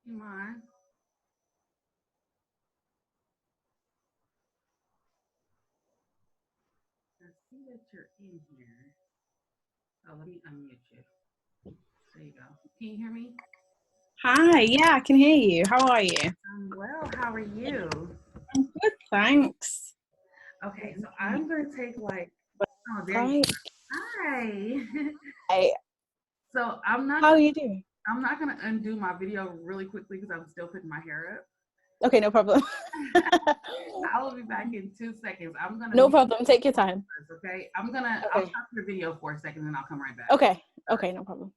Iman, I see that you're in here. Oh, let me unmute you. There you go. Can you hear me? Hi, yeah, I can hear you. How are you? I'm well. How are you? I'm good, thanks. Okay, so I'm going to take like, oh, there you Hi. are. Hi. Hey, So how are you doing? I'm not gonna undo my video really quickly because I'm still putting my hair Okay, no problem. up. I will be back in 2 seconds. I'm gonna No mute problem. Take your time. first, okay? I'll Okay. stop your video for a second and I'll come right back. Okay. Okay, no problem.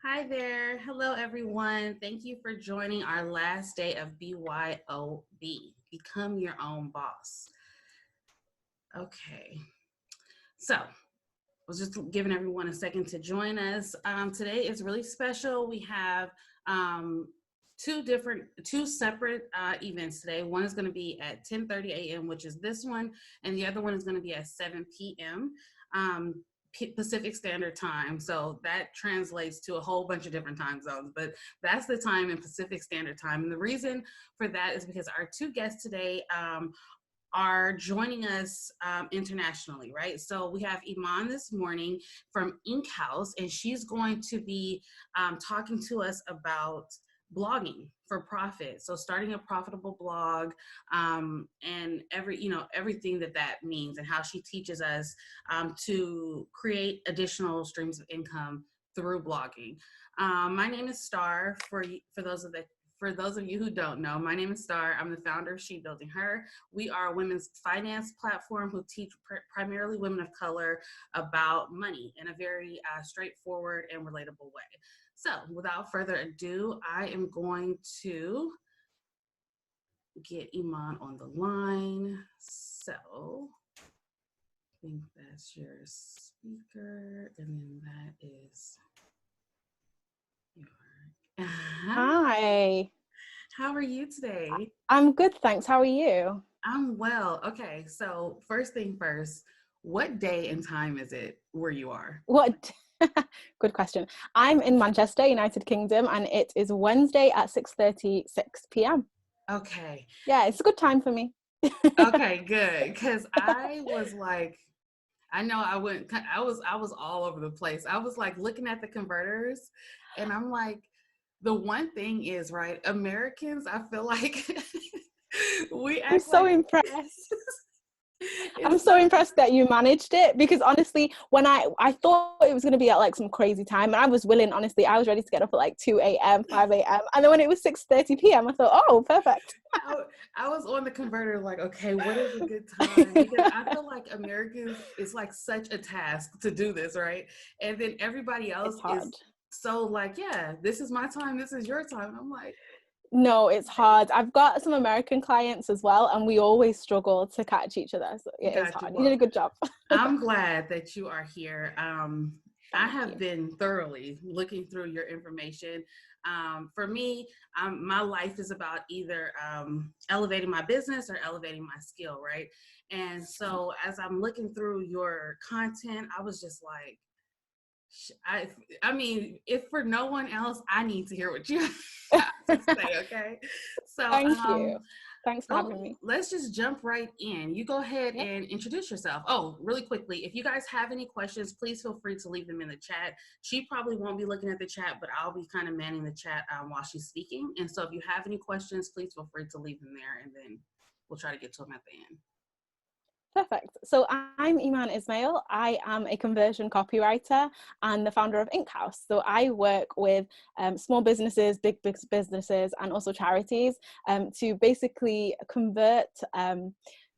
Hi there. Hello, everyone. Thank you for joining our last day of BYOB, Become Your Own Boss. Okay. So, I was just giving everyone a second to join us. Today is really special. We have two separate events today. One is going to be at 10:30 a.m., which is this one, and the other one is going to be at 7 p.m. Pacific Standard Time. So that translates to a whole bunch of different time zones, but that's the time in Pacific Standard Time. And the reason for that is because our two guests today are joining us internationally, right? So we have Emal this morning from Ink House, and she's going to be talking to us about blogging for profit. So starting a profitable blog, and everything that means, and how she teaches us to create additional streams of income through blogging. My name is Star. For those of you who don't know, my name is Star. I'm the founder of SHEbuildingHER. We are a women's finance platform who teach primarily women of color about money in a very straightforward and relatable way. So without further ado, I am going to get Iman on the line. So I think that's your speaker, and then that is your. Hi. How are you today? I'm good, thanks. How are you? I'm well. Okay, so first thing first, what day and time is it where you are? What? Good question. I'm in Manchester, United Kingdom, and it is Wednesday at 6:36 p.m. Okay. Yeah, it's a good time for me. Okay, good. Because I was like, I know I was all over the place. I was like looking at the converters, and I'm like, the one thing is, right, Americans, I feel like we I'm act so like impressed. I'm it's so so. impressed that you managed it, because honestly, when I thought it was going to be at like some crazy time, and I was willing, honestly, I was ready to get up at like 2 a.m., 5 a.m. And then when it was 6:30 p.m., I thought, oh, perfect. I was on the converter like, okay, what is a good time? Because I feel like Americans, it's like such a task to do this, right? And then everybody It's else is hard. so like, yeah, this is my time, this is your time. And I'm like, No, it's okay, hard. I've got some American clients as well, and we always struggle to catch each other. So it is got you. hard. You did Well, a good job. I'm glad that you are here. I Thank have you. been thoroughly looking through your information. For me, my life is about either elevating my business or elevating my skill, right? And so as I'm looking through your content, I was just like, I, I mean, if for no one else, I need to hear what you have to say, okay? So, Thank you. Thanks for having me. let's just jump right in. You go ahead Yep. and introduce yourself. Oh, really quickly, if you guys have any questions, please feel free to leave them in the chat. She probably won't be looking at the chat, but I'll be kind of manning the chat while she's speaking. And so if you have any questions, please feel free to leave them there, and then we'll try to get to them at the end. Perfect. So I'm Ismail. I am a conversion copywriter and the founder of Ink House. So I work with small businesses, big businesses, and also charities to basically convert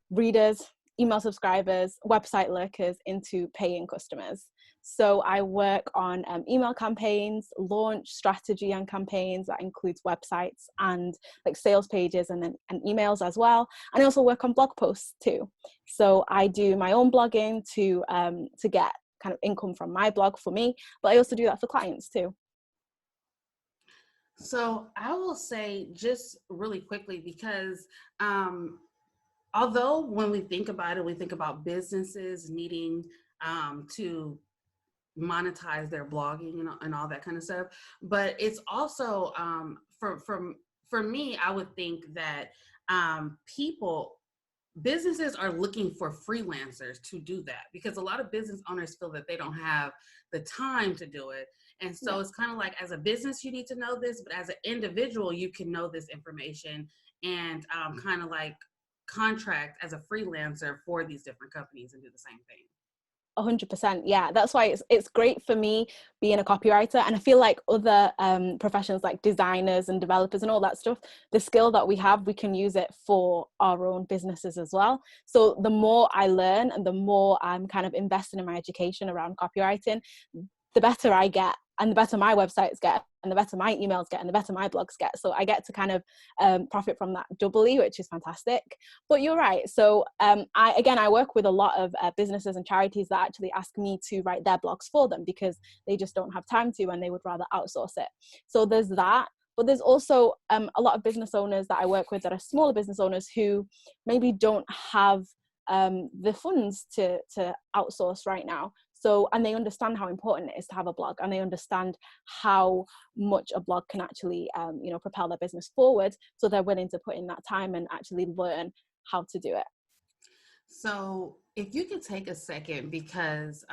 readers, email subscribers, website lurkers into paying customers. So I work on email campaigns, launch strategy and campaigns that includes websites and like sales pages, and emails as well. And I also work on blog posts too. So I do my own blogging to get kind of income from my blog for me, but I also do that for clients too. So I will say just really quickly, because although when we think about it, we think about businesses needing to monetize their blogging and all that kind of stuff. But it's also for me, I would think that businesses are looking for freelancers to do that, because a lot of business owners feel that they don't have the time to do it. And so it's kind of like, as a business, you need to know this, but as an individual, you can know this information and kind of like contract as a freelancer for these different companies and do the same thing. 100%. Yeah, that's why it's great for me being a copywriter. And I feel like other professions like designers and developers and all that stuff, the skill that we have, we can use it for our own businesses as well. So the more I learn and the more I'm kind of investing in my education around copywriting, the better I get and the better my websites get, and the better my emails get, and the better my blogs get. So I get to kind of profit from that doubly, which is fantastic. But you're right. So I work with a lot of businesses and charities that actually ask me to write their blogs for them because they just don't have time to, and they would rather outsource it. So there's that. But there's also a lot of business owners that I work with that are smaller business owners who maybe don't have the funds to outsource right now. So, and they understand how important it is to have a blog, and they understand how much a blog can actually, propel their business forward. So they're willing to put in that time and actually learn how to do it. So if you could take a second, because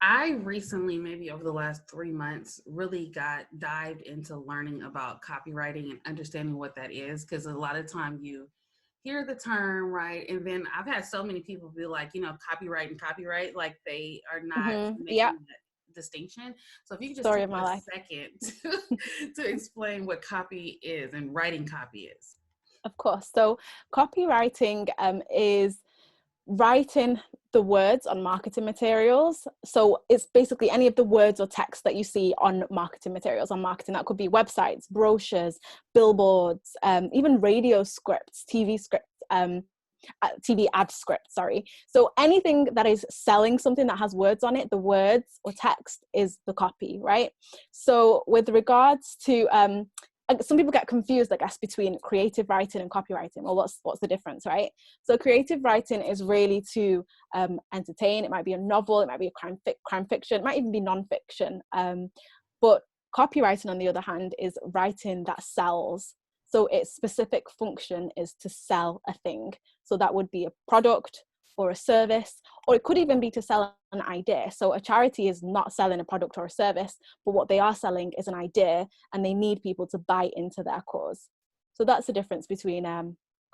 I recently, maybe over the last 3 months, really got dived into learning about copywriting and understanding what that is. Because a lot of time you hear the term, right? And then I've had so many people be like, copyright and copyright, like they are not making that distinction. So if you could just Story take of my a life. second to explain what copy is and writing copy is. Of course. So copywriting is writing the words on marketing materials. So it's basically any of the words or text that you see on marketing materials, on marketing. That could be websites, brochures, billboards, even radio scripts, TV scripts, TV ad scripts, sorry. So anything that is selling something that has words on it, the words or text is the copy, right? So with regards to some people get confused, I guess, between creative writing and copywriting. Well, what's the difference, right? So creative writing is really to entertain. It might be a novel, it might be a crime fiction, it might even be nonfiction. But copywriting, on the other hand, is writing that sells. So its specific function is to sell a thing. So that would be a product or a service, or it could even be to sell an idea. So a charity is not selling a product or a service, but what they are selling is an idea, and they need people to buy into their cause. So that's the difference between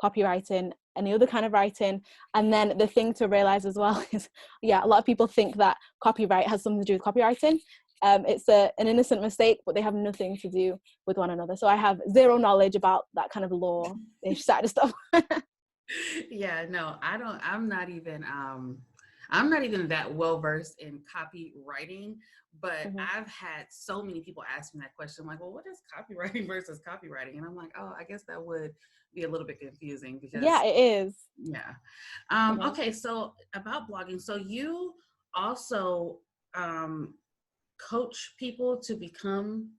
copywriting and the other kind of writing. And then the thing to realize as well is, a lot of people think that copyright has something to do with copywriting. It's an innocent mistake, but they have nothing to do with one another. So I have zero knowledge about that kind of law-ish side of stuff. Yeah, no, I'm not even that well versed in copywriting, but I've had so many people ask me that question. I'm like, well, what is copywriting versus copywriting? And I'm like, oh, I guess that would be a little bit confusing because it is. Yeah. Okay. So about blogging. So you also, coach people to become,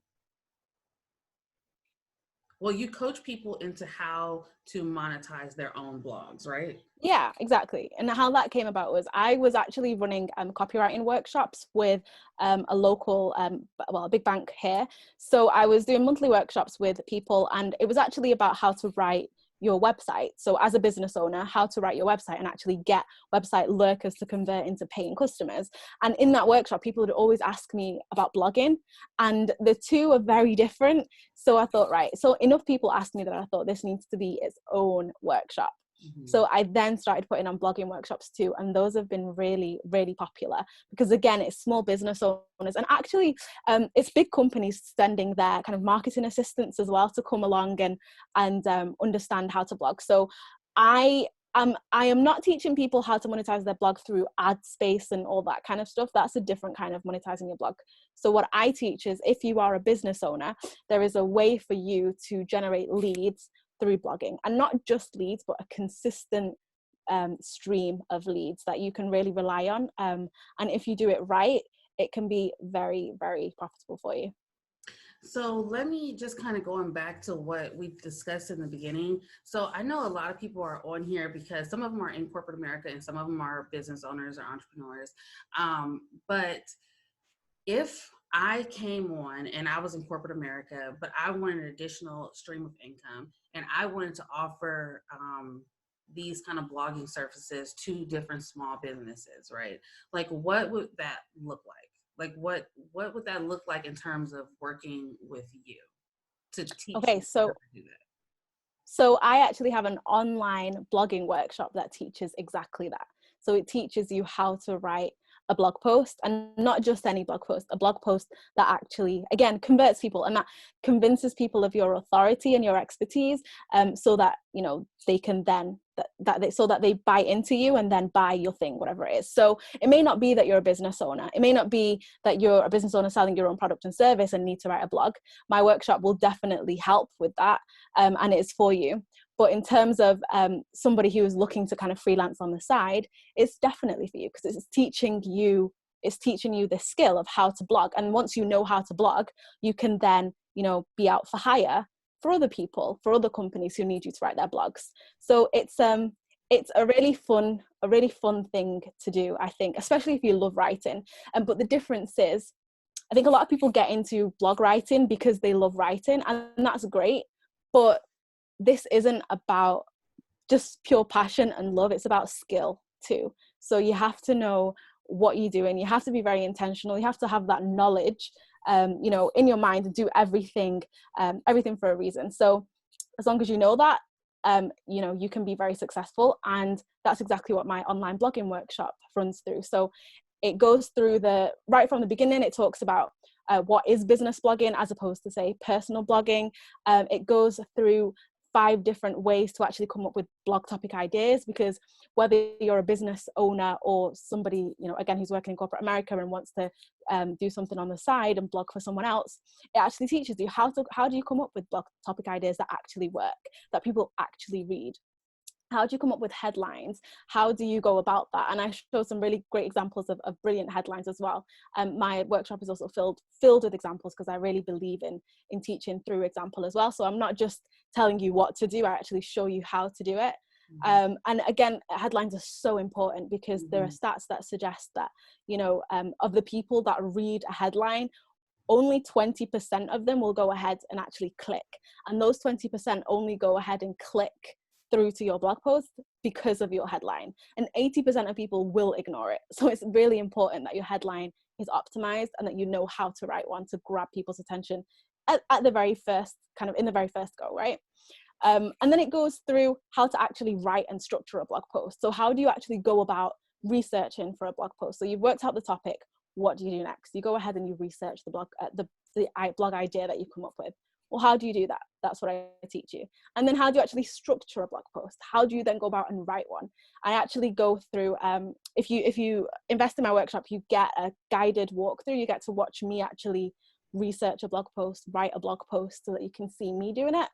you coach people into how to monetize their own blogs, right? Yeah, exactly. And how that came about was I was actually running copywriting workshops with a local, a big bank here. So I was doing monthly workshops with people, and it was actually about how to write your website. So as a business owner, how to write your website and actually get website lurkers to convert into paying customers. And in that workshop, people would always ask me about blogging, and the two are very different. So I thought, right, so enough people asked me that I thought this needs to be its own workshop. So I then started putting on blogging workshops too, and those have been really, really popular because, again, it's small business owners, and actually it's big companies sending their kind of marketing assistants as well to come along and understand how to blog. So I am not teaching people how to monetize their blog through ad space and all that kind of stuff. That's a different kind of monetizing your blog. So what I teach is, if you are a business owner, there is a way for you to generate leads through blogging, and not just leads, but a consistent stream of leads that you can really rely on. And if you do it right, it can be very, very profitable for you. So let me just kind of going back to what we discussed in the beginning. So I know a lot of people are on here because some of them are in corporate America and some of them are business owners or entrepreneurs. But if I came on and I was in corporate America, but I wanted an additional stream of income, and I wanted to offer these kind of blogging services to different small businesses, right? Like, what would that look like? Like, what would that look like in terms of working with you to teach you how to do that? So I actually have an online blogging workshop that teaches exactly that. So it teaches you how to write a blog post, and not just any blog post, a blog post that actually, again, converts people and that convinces people of your authority and your expertise, so that, they can then so that they buy into you and then buy your thing, whatever it is. So it may not be that you're a business owner. It may not be that you're a business owner selling your own product and service and need to write a blog. My workshop will definitely help with that, and it is for you. But in terms of somebody who is looking to kind of freelance on the side, it's definitely for you, because it's teaching you the skill of how to blog. And once you know how to blog, you can then, be out for hire for other people, for other companies who need you to write their blogs. So it's a really fun thing to do, I think, especially if you love writing. But the difference is, I think a lot of people get into blog writing because they love writing, and that's great. But this isn't about just pure passion and love. It's about skill too. So you have to know what you're doing. You have to be very intentional. You have to have that knowledge, in your mind, and do everything for a reason. So as long as you know that, you can be very successful. And that's exactly what my online blogging workshop runs through. So it goes through right from the beginning. It talks about what is business blogging as opposed to, say, personal blogging. It goes through 5 different ways to actually come up with blog topic ideas, because whether you're a business owner or somebody, again, who's working in corporate America and wants to do something on the side and blog for someone else, it actually teaches you how do you come up with blog topic ideas that actually work, that people actually read. How do you come up with headlines? How do you go about that? And I show some really great examples of brilliant headlines as well. My workshop is also filled with examples, because I really believe in teaching through example as well. So I'm not just telling you what to do, I actually show you how to do it. And again, headlines are so important, because there are stats that suggest that, of the people that read a headline, only 20% of them will go ahead and actually click. And those 20% only go ahead and click through to your blog post because of your headline, and 80% of people will ignore it. So it's really important that your headline is optimized and that you know how to write one to grab people's attention at the very first, kind of in the very first go, right? And then it goes through how to actually write and structure a blog post. So how do you actually go about researching for a blog post? So you've worked out the topic. What do you do next? You go ahead and you research the blog, the blog idea that you come up with. Well, how do you do that? That's what I teach you. And then how do you actually structure a blog post? How do you then go about and write one? I actually go through, if you invest in my workshop, you get a guided walkthrough. You get to watch me actually research a blog post, write a blog post, so that you can see me doing it.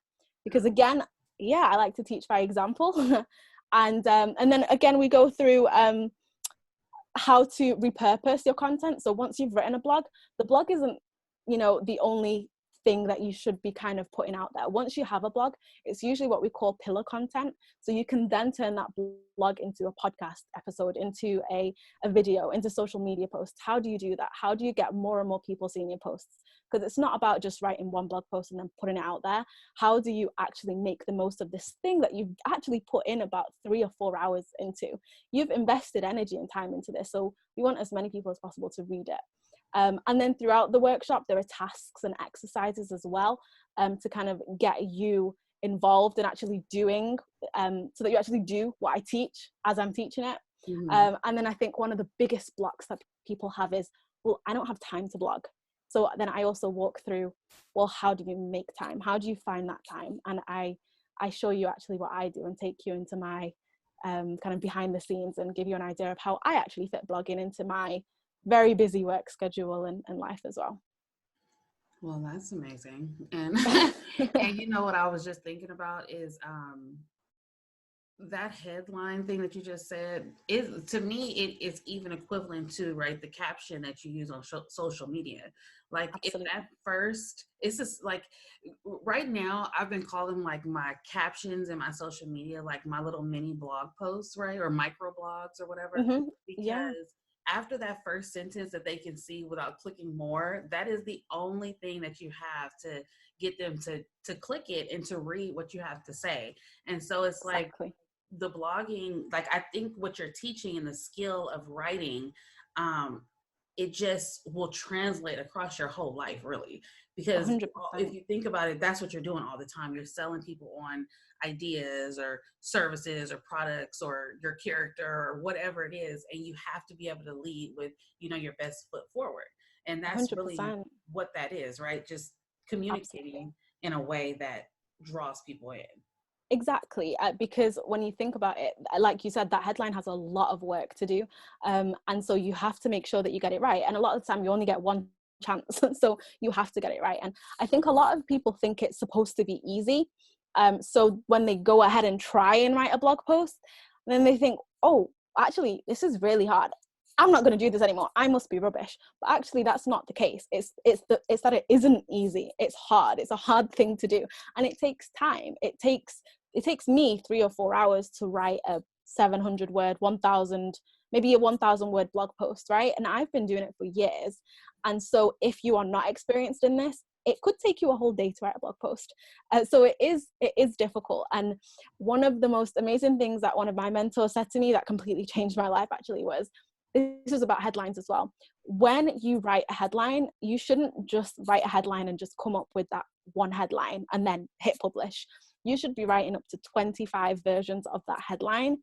Because again, I like to teach by example. And then again, we go through how to repurpose your content. So once you've written a blog, the blog isn't, the only thing that you should be kind of putting out there. Once you have a blog, it's usually what we call pillar content. So you can then turn that blog into a podcast episode, into a video, into social media posts. How do you do that? How do you get more and more people seeing your posts? Because it's not about just writing one blog post and then putting it out there. How do you actually make the most of this thing that you've actually put in about 3 or 4 hours into? You've invested energy and time into this. So we want as many people as possible to read it. And then throughout the workshop, there are tasks and exercises as well, to kind of get you involved in actually doing, so that you actually do what I teach as I'm teaching it. And then I think one of the biggest blocks that people have is, well, I don't have time to blog. So then I also walk through, well, how do you make time? How do you find that time? And I show you actually what I do and take you into my kind of behind the scenes and give you an idea of how I actually fit blogging into my very busy work schedule and life as well. Well, that's amazing. And and what I was just thinking about is that headline thing that you just said is, to me, it is even equivalent to, right, the caption that you use on social media. Like, Absolutely. if that first, it's just like, right now I've been calling like my captions and my social media like my little mini blog posts, right, or micro blogs or whatever, because after that first sentence that they can see without clicking more, that is the only thing that you have to get them to click it and to read what you have to say. And so it's Exactly. like, the blogging, like, I think what you're teaching and the skill of writing, it just will translate across your whole life, really. Because 100%. if you think about it, that's what you're doing all the time. You're selling people on ideas or services or products or your character or whatever it is. And you have to be able to lead with, your best foot forward. And that's 100%. really what that is, right? Just communicating Absolutely. in a way that draws people in. Exactly, because when you think about it, like you said, that headline has a lot of work to do, and so you have to make sure that you get it right. And a lot of the time, you only get one chance, so you have to get it right. And I think a lot of people think it's supposed to be easy, so when they go ahead and try and write a blog post, then they think, oh, actually, this is really hard. I'm not going to do this anymore. I must be rubbish. But actually, that's not the case. It's that it isn't easy. It's hard. It's a hard thing to do, and it takes time. It takes me 3 or 4 hours to write a 700 word, 1,000, maybe a 1,000 word blog post, right? And I've been doing it for years. And so if you are not experienced in this, it could take you a whole day to write a blog post. So it is difficult. And one of the most amazing things that one of my mentors said to me that completely changed my life actually was, this is about headlines as well. When you write a headline, you shouldn't just write a headline and just come up with that one headline and then hit publish. You should be writing up to 25 versions of that headline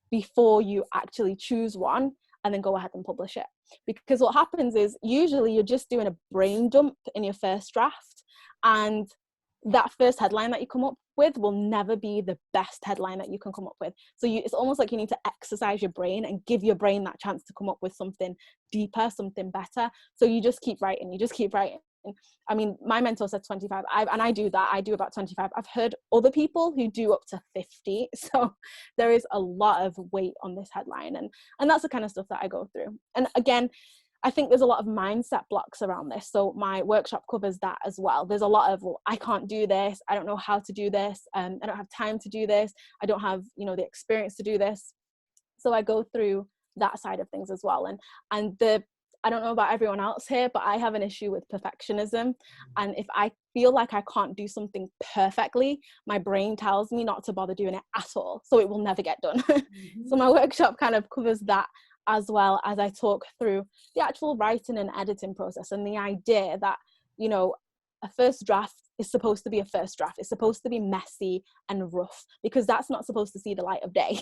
before you actually choose one and then go ahead and publish it. Because what happens is usually you're just doing a brain dump in your first draft, and that first headline that you come up with will never be the best headline that you can come up with. So it's almost like you need to exercise your brain and give your brain that chance to come up with something deeper, something better. So you just keep writing, I mean, my mentor said 25, and I do that. I do about 25. I've heard other people who do up to 50. So there is a lot of weight on this headline, and that's the kind of stuff that I go through. And again, I think there's a lot of mindset blocks around this. So my workshop covers that as well. There's a lot of, well, I can't do this. I don't know how to do this. I don't have time to do this. I don't have, the experience to do this. So I go through that side of things as well. And I don't know about everyone else here, but I have an issue with perfectionism. And if I feel like I can't do something perfectly, my brain tells me not to bother doing it at all. So it will never get done. So my workshop kind of covers that, as well as I talk through the actual writing and editing process, and the idea that, a first draft is supposed to be a first draft. It's supposed to be messy and rough, because that's not supposed to see the light of day.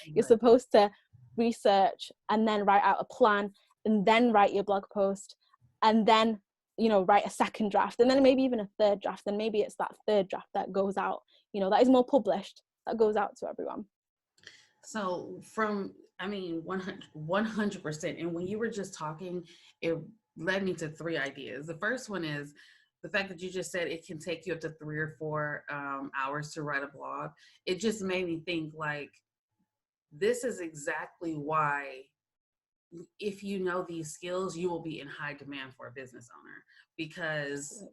You're supposed to research and then write out a plan, and then write your blog post, and then, write a second draft, and then maybe even a third draft. And maybe it's that third draft that goes out, that is more published, that goes out to everyone. So 100%. And when you were just talking, it led me to 3 ideas. The first one is the fact that you just said it can take you up to 3 or 4 hours to write a blog. It just made me think, like, this is exactly why, if you know these skills, you will be in high demand for a business owner. Because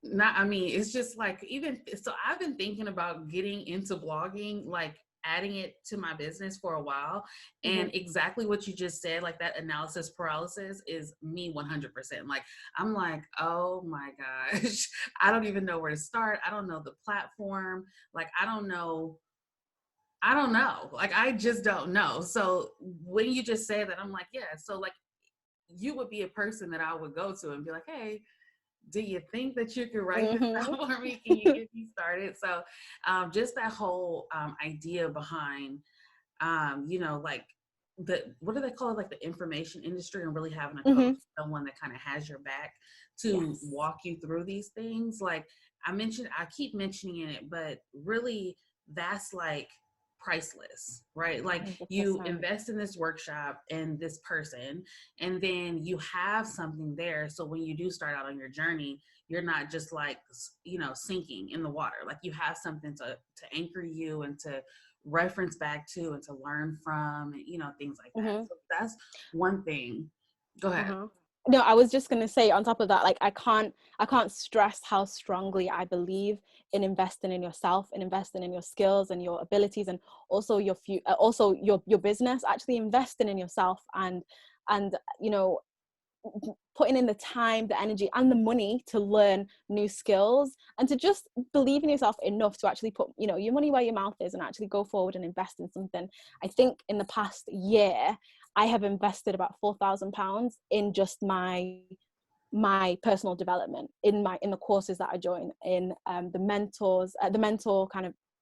it's just like, even so, I've been thinking about getting into blogging, like adding it to my business for a while. And exactly what you just said, like that analysis paralysis is me 100%. Like, I'm like, oh my gosh, I don't even know where to start. I don't know the platform. Like, I don't know. Like, I just don't know. So when you just say that, I'm like, yeah. So like, you would be a person that I would go to and be like, hey, do you think that you could write this down for me? Can you get me started? So just that whole idea behind, like what do they call it? Like the information industry, and really having a coach, someone that kind of has your back to walk you through these things. Like I keep mentioning it, but really that's like priceless, right? Like 100%. You invest in this workshop and this person, and then you have something there. So when you do start out on your journey, you're not just like, sinking in the water. Like, you have something to anchor you and to reference back to and to learn from, and, things like that. So that's one thing. Go ahead. No, I was just going to say, on top of that, like, I can't stress how strongly I believe in investing in yourself, and investing in your skills and your abilities, and also your business. Actually investing in yourself, and putting in the time, the energy, and the money to learn new skills, and to just believe in yourself enough to actually put, your money where your mouth is, and actually go forward and invest in something. I think in the past year, I have invested about £4,000 in just my personal development, in the courses that I join, in the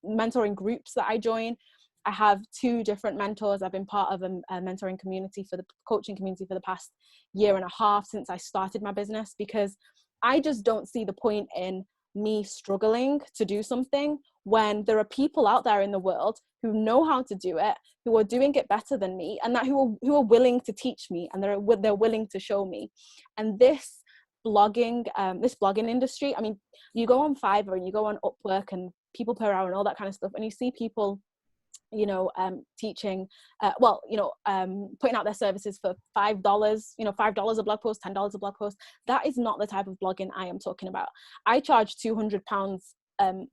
mentoring groups that I join. I have 2 different mentors. I've been part of a mentoring community, for the coaching community, for the past 1.5 years since I started my business, because I just don't see the point in me struggling to do something when there are people out there in the world who know how to do it, who are doing it better than me, and that who are willing to teach me, and they're willing to show me. And this blogging industry, I mean, you go on Fiverr and you go on Upwork and people per hour and all that kind of stuff, and you see people, you know, teaching, putting out their services for $5, $5 a blog post, $10 a blog post. That is not the type of blogging I am talking about. I charge £200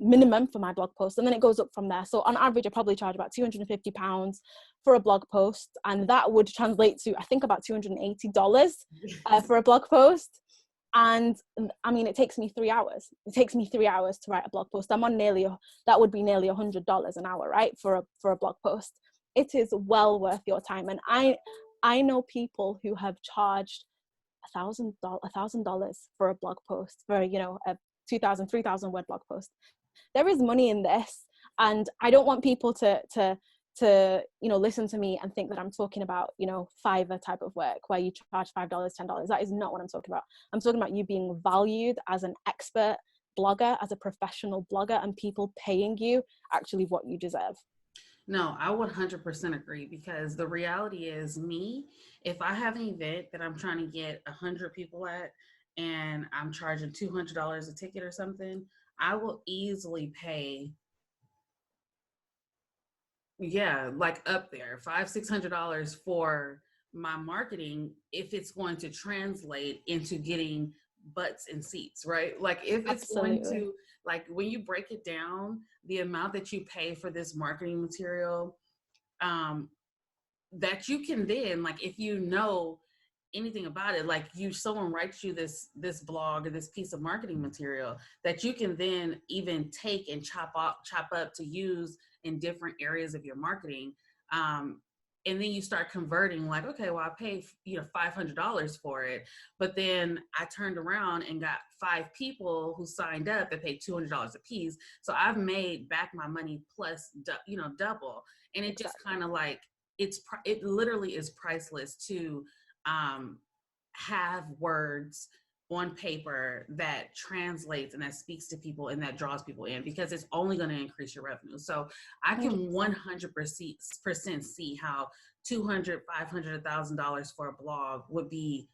minimum for my blog post, and then it goes up from there. So on average, I probably charge about £250 for a blog post, and that would translate to, I think, about $280 for a blog post. And I mean, it takes me 3 hours. It takes me 3 hours to write a blog post. I'm on that would be nearly $100 an hour, right? For a blog post. It is well worth your time. And I know people who have charged $1,000 for a blog post, for, you know, a 2,000, 3,000 word blog post. There is money in this. And I don't want people to you know, listen to me and think that I'm talking about, you know, Fiverr type of work where you charge $5, $10. That is not what I'm talking about. I'm talking about you being valued as an expert blogger, as a professional blogger, and people paying you actually what you deserve. No, I would 100% agree, because the reality is, if I have an event that I'm trying to get 100 people at and I'm charging $200 a ticket or something, I will easily pay, like up there, $500-$600 for my marketing, if it's going to translate into getting butts and seats, right? Like if it's Absolutely. going to, like when you break it down, the amount that you pay for this marketing material, that you can then, like, if you know anything about it, like someone writes you this blog or this piece of marketing material that you can then even take and chop up to use in different areas of your marketing. And then you start converting, like, okay, well, I paid, you know, $500 for it, but then I turned around and got 5 people who signed up that paid $200 a piece. So I've made back my money plus, you know, double. And it just kind of like, it literally is priceless to have words on paper that translates and that speaks to people and that draws people in, because it's only going to increase your revenue. So I can 100% see how $200, $500, $1,000 for a blog would be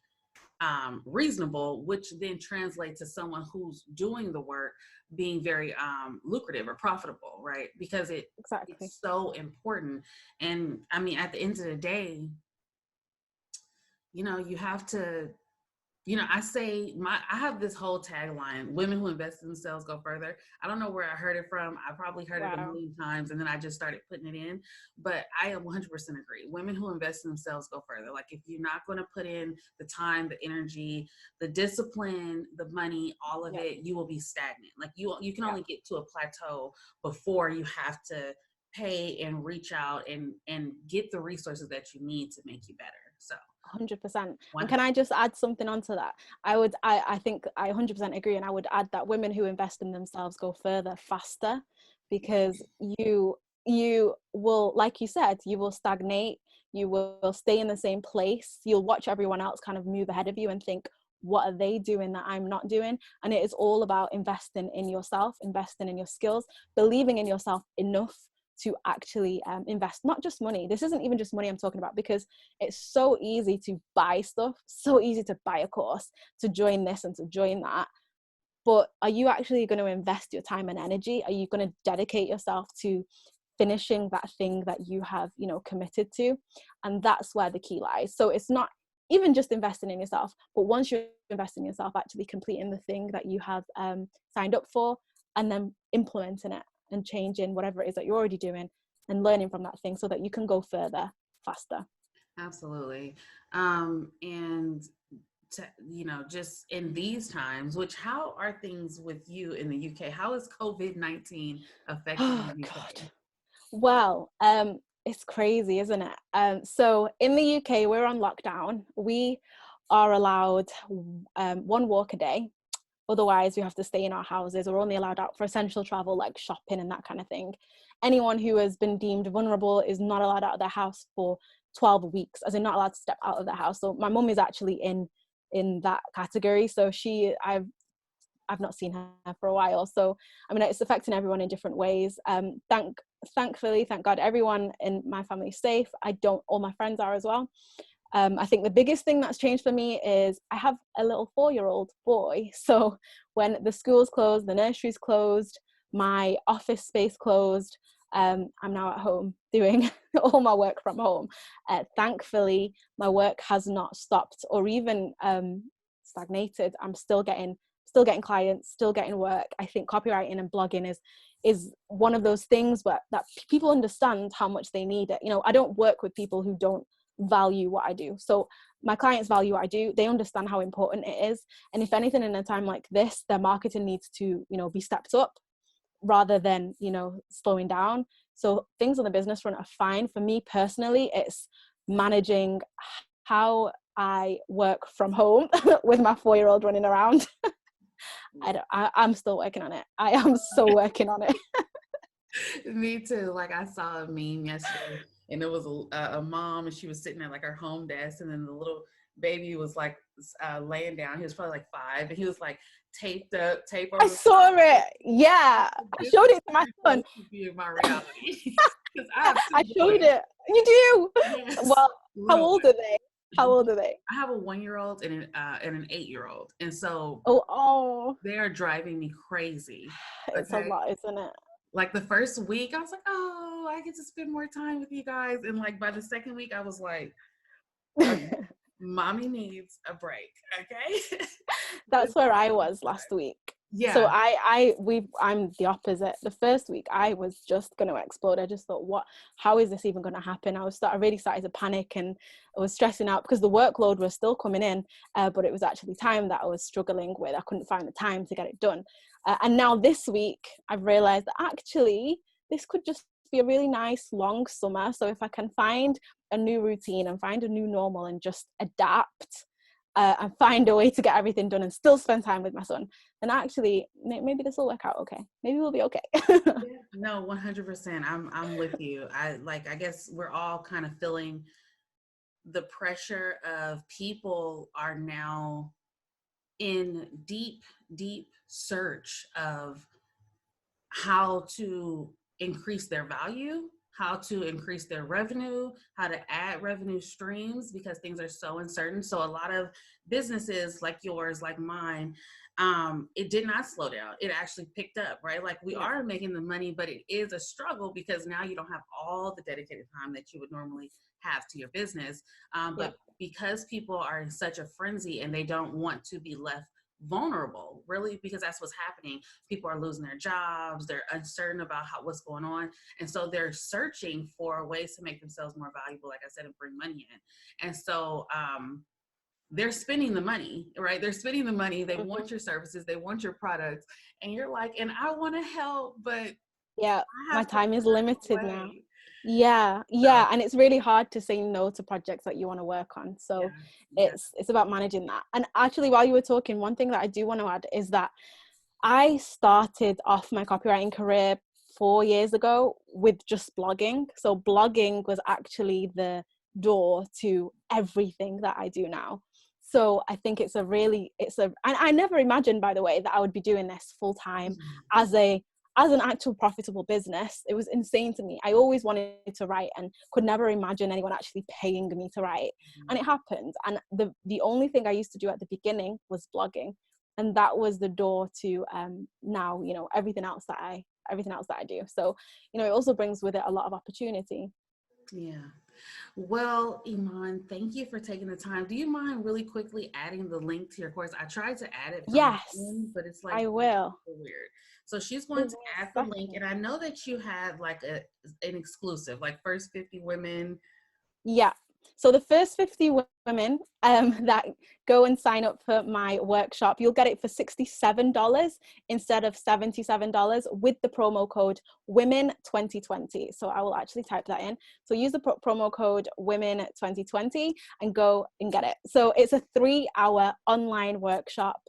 reasonable, which then translates to someone who's doing the work being very lucrative or profitable, right? Because it's so important. And I mean, at the end of the day, you know, you have to, you know, I have this whole tagline: women who invest in themselves go further. I don't know where I heard it from. I probably heard it a million times, and then I just started putting it in. But I 100% agree. Women who invest in themselves go further. Like, if you're not going to put in the time, the energy, the discipline, the money, all of it, you will be stagnant. Like, you can only get to a plateau before you have to pay and reach out and get the resources that you need to make you better. So 100%. And can I just add something onto that? I think I 100% agree, and I would add that women who invest in themselves go further faster, because you will, like you said, you will stagnate, you will stay in the same place, you'll watch everyone else kind of move ahead of you and think, what are they doing that I'm not doing? And it is all about investing in yourself, investing in your skills, believing in yourself enough to actually invest, not just money. This isn't even just money I'm talking about, because it's so easy to buy stuff, so easy to buy a course, to join this and to join that. But are you actually going to invest your time and energy? Are you going to dedicate yourself to finishing that thing that you have, you know, committed to? And that's where the key lies. So it's not even just investing in yourself, but once you're investing in yourself, actually completing the thing that you have signed up for, and then implementing it and changing whatever it is that you're already doing and learning from that thing so that you can go further faster. Absolutely. And you know, just in these times, how are things with you in the UK? How is COVID-19 affecting the UK? God. Well, it's crazy, isn't it? So in the UK, we're on lockdown. We are allowed 1 walk a day. Otherwise, we have to stay in our houses. We're only allowed out for essential travel, like shopping and that kind of thing. Anyone who has been deemed vulnerable is not allowed out of their house for 12 weeks, as in not allowed to step out of their house. So my mum is actually in that category. So I've not seen her for a while. So I mean, it's affecting everyone in different ways. Thankfully, thank God, everyone in my family is safe. All my friends are as well. I think the biggest thing that's changed for me is I have a little 4-year-old boy. So when the school's closed, the nursery's closed, my office space closed, I'm now at home doing all my work from home. Thankfully, my work has not stopped or even stagnated. I'm still getting clients, still getting work. I think copywriting and blogging is one of those things where that people understand how much they need it. You know, I don't work with people who don't value what I do. So my clients value what I do. They understand how important it is. And if anything, in a time like this, their marketing needs to, you know, be stepped up rather than, you know, slowing down. So things on the business front are fine. For me personally, it's managing how I work from home with my 4-year-old running around. I'm still working on it. I am so working on it. Me too. Like I saw a meme yesterday, and it was a mom, and she was sitting at like her home desk, and then the little baby was like laying down. He was probably like 5, and he was like taped up, tape over. I saw it. Yeah, I showed it to my son. Be my reality. I showed it. You do? Yes. Well, how old are they? How old are they? I have a 1-year-old and an 8-year-old, and so they are driving me crazy. It's a lot, isn't it? Like the first week, I was like, oh, I get to spend more time with you guys, and like by the second week, I was like, mommy needs a break. Okay. That's where I was last week. Yeah. So I'm the opposite. The first week I was just going to explode. I just thought, how is this even going to happen? I really started to panic, and I was stressing out because the workload was still coming in, but it was actually time that I was struggling with. I couldn't find the time to get it done. And now this week I've realized that actually this could just be a really nice long summer. So if I can find a new routine and find a new normal and just adapt and find a way to get everything done and still spend time with my son, then actually maybe this will work out okay. Maybe we'll be okay. No, 100%. I'm with you. I guess we're all kind of feeling the pressure of people are now in deep search of how to increase their value, how to increase their revenue, how to add revenue streams, because things are so uncertain. So a lot of businesses like yours, like mine, it did not slow down. It actually picked up, right? Like we are making the money, but it is a struggle because now you don't have all the dedicated time that you would normally have to your business. But because people are in such a frenzy and they don't want to be left vulnerable, really, because that's what's happening. People are losing their jobs. They're uncertain about what's going on. And so they're searching for ways to make themselves more valuable, like I said, and bring money in. And so they're spending the money, right? They're spending the money. They want your services. They want your products. And you're like, and I want to help, but my time is limited now. Yeah. And it's really hard to say no to projects that you want to work on. So it's about managing that. And actually, while you were talking, one thing that I do want to add is that I started off my copywriting career 4 years ago with just blogging. So blogging was actually the door to everything that I do now. So I think and I never imagined, by the way, that I would be doing this full time as an actual profitable business. It was insane to me. I always wanted to write and could never imagine anyone actually paying me to write. And it happened. And the only thing I used to do at the beginning was blogging. And that was the door to now, you know, everything else that I do. So, you know, it also brings with it a lot of opportunity. Yeah. Well, Iman, thank you for taking the time. Do you mind really quickly adding the link to your course? I tried to add it. Yes, but it's like, I will. Weird. So she's going to add the link. And I know that you had like an exclusive, like first 50 women. Yeah. So the first 50 women that go and sign up for my workshop, you'll get it for $67 instead of $77 with the promo code WOMEN2020. So I will actually type that in. So use the promo code WOMEN2020 and go and get it. So it's a 3-hour online workshop.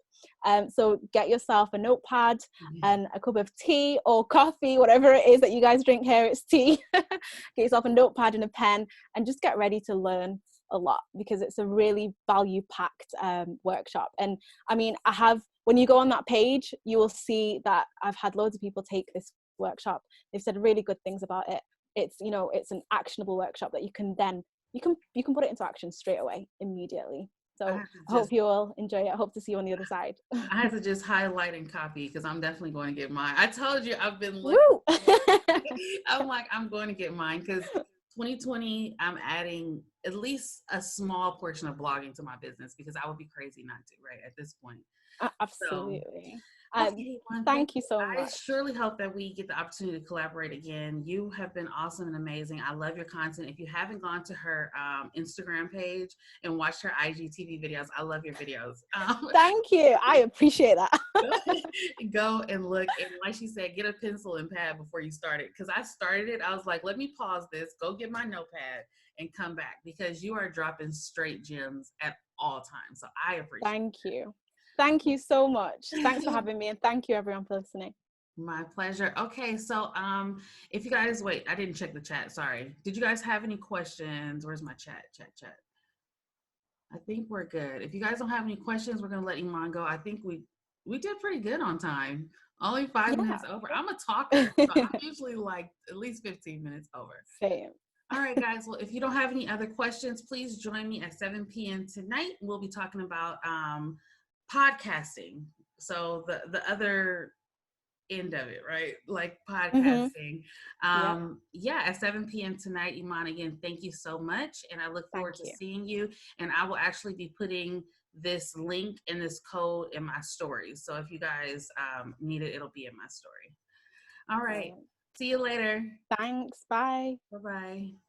So get yourself a notepad and a cup of tea or coffee, whatever it is that you guys drink here, it's tea. Get yourself a notepad and a pen and just get ready to learn a lot, because it's a really value-packed workshop. And I mean, I have when you go on that page, you will see that I've had loads of people take this workshop. They've said really good things about it. It's, you know, it's an actionable workshop that you can then, you can put it into action straight away, immediately. So I hope you all enjoy it. I hope to see you on the other side. I had to just highlight and copy because I'm definitely going to get mine. I told you I've been looking. I'm like, I'm going to get mine because 2020, I'm adding at least a small portion of blogging to my business because I would be crazy not to, right, at this point. Absolutely. Okay, thank you so I much. surely hope that we get the opportunity to collaborate again. You have been awesome and amazing. I love your content. If you haven't gone to her Instagram page and watched her IGTV videos, I love your videos. Thank you. I appreciate that. Go and look. And like she said, get a pencil and pad before you start it. Because I started it, I was like, let me pause this, go get my notepad and come back because you are dropping straight gems at all times. So I appreciate it. Thank you. Thank you so much. Thanks for having me, and thank you everyone for listening. My pleasure. Okay, so if you guys wait, I didn't check the chat. Sorry. Did you guys have any questions? Where's my chat? I think we're good. If you guys don't have any questions, we're gonna let Iman go. I think we did pretty good on time. Only 5 minutes over. I'm a talker, so I'm usually like at least 15 minutes over. Same. All right, guys. Well, if you don't have any other questions, please join me at 7 p.m. tonight. We'll be talking about podcasting. So the other end of it, right? Like podcasting. Yeah, at 7 p.m. tonight. Iman, again, thank you so much. And I look forward to seeing you. And I will actually be putting this link and this code in my stories. So if you guys need it, it'll be in my story. All right. See you later. Thanks. Bye. Bye-bye.